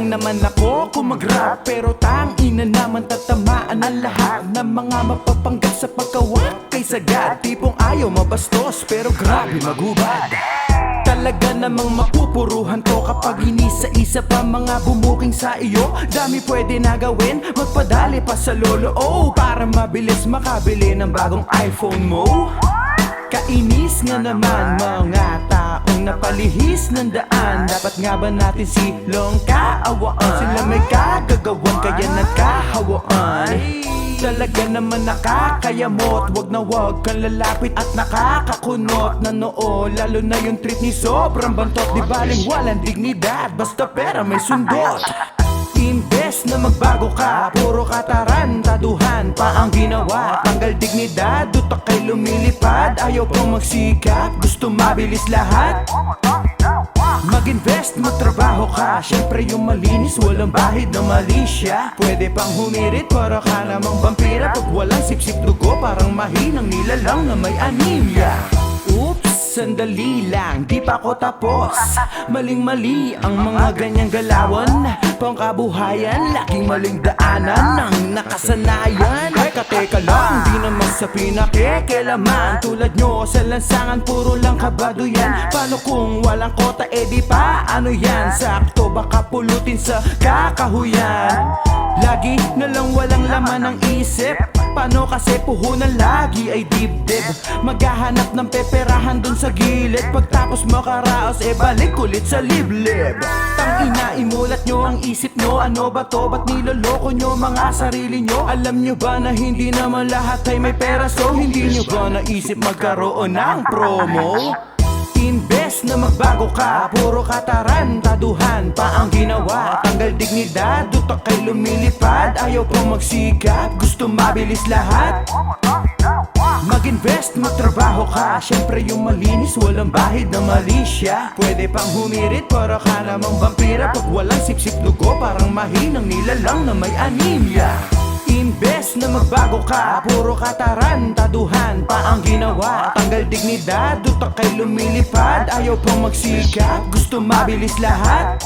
lang naman ako kung mag-rap, pero tangina naman tatamaan ang lahat ng mga mapapanggap sa pagkawak kay sagad. Tipong ayaw mabastos pero grabe maghubad. Talaga namang mapupuruhan to kapag hinisa-isa pa mga bumuking sa iyo. Dami pwede na gawin, magpadali pa sa lolo para mabilis makabili ng bagong iPhone mo. Kainis nga naman mga taong napalihis ng daan. Dapat nga ba natin silong kaawaan? Sila may kagagawan kaya nagkahawaan. Talaga naman nakakayamot, wag na wag kang lalapit at nakakakunot na noo. Lalo na yung trip ni sobrang bantot, di baling walang dignidad, basta pera may sundot. Imbes na magbago ka, puro katarantaduhan pa ang ginawa. Tanggal dignidad, utak kay lumilipad. Ayaw pang magsikap, gusto mabilis lahat. Mag-invest, magtrabaho ka, syempre yung malinis, walang bahid na malisya. Pwede pang humirit para ka namang vampira. Pag walang sip-sip dugo, parang mahinang nilalang na may anemia. Oops, sandali lang, di pa ako tapos. Maling-mali ang mga ganyang galawan. Pangkabuhayan, laging maling daanan ng nakasanayan. Ay kateka lang, di naman sa pinakikelaman. Tulad nyo sa lansangan, puro lang kabado yan. Paano kung walang kota, di pa ano yan? Sakto baka pulutin sa kakahuyan. Lagi na lang walang laman ng isip. Paano kasi puhunan lagi ay dibdib. Maghahanap ng peperahan dun sa gilid. Pagtapos makaraos, balik ulit sa liblib. Tangina, imulat nyo ang isip nyo. Ano ba to? Ba't niloloko nyo mga sarili nyo? Alam nyo ba na hindi naman lahat ay may pera? So hindi nyo ba naisip magkaroon ng promo? Imbes na magbago ka, puro katarantaduhan pa ang ginawa. Tanggal dignidad, utak kay lumilipad. Ayaw pang magsikap, gusto mabilis lahat. Mag-invest, magtrabaho ka, syempre yung malinis, walang bahid na malisya. Pwede pang humirit para ka namang vampira. Pag walang sip-sip dugo, parang mahinang nilalang na may anemia. Imbes na magbago ka, puro katarantaduhan pa ang ginawa. Tanggal dignidad, utak kay lumilipad. Ayaw pang magsikap, gusto mabilis lahat.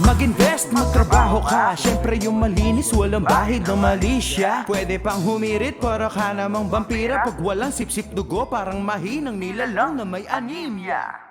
Mag-invest, magtrabaho ka, syempre yung malinis, walang bahid ng malisya. Pwede pang humirit para ka namang vampira. Pag walang sip-sip dugo, parang mahinang nilalang na may anemia.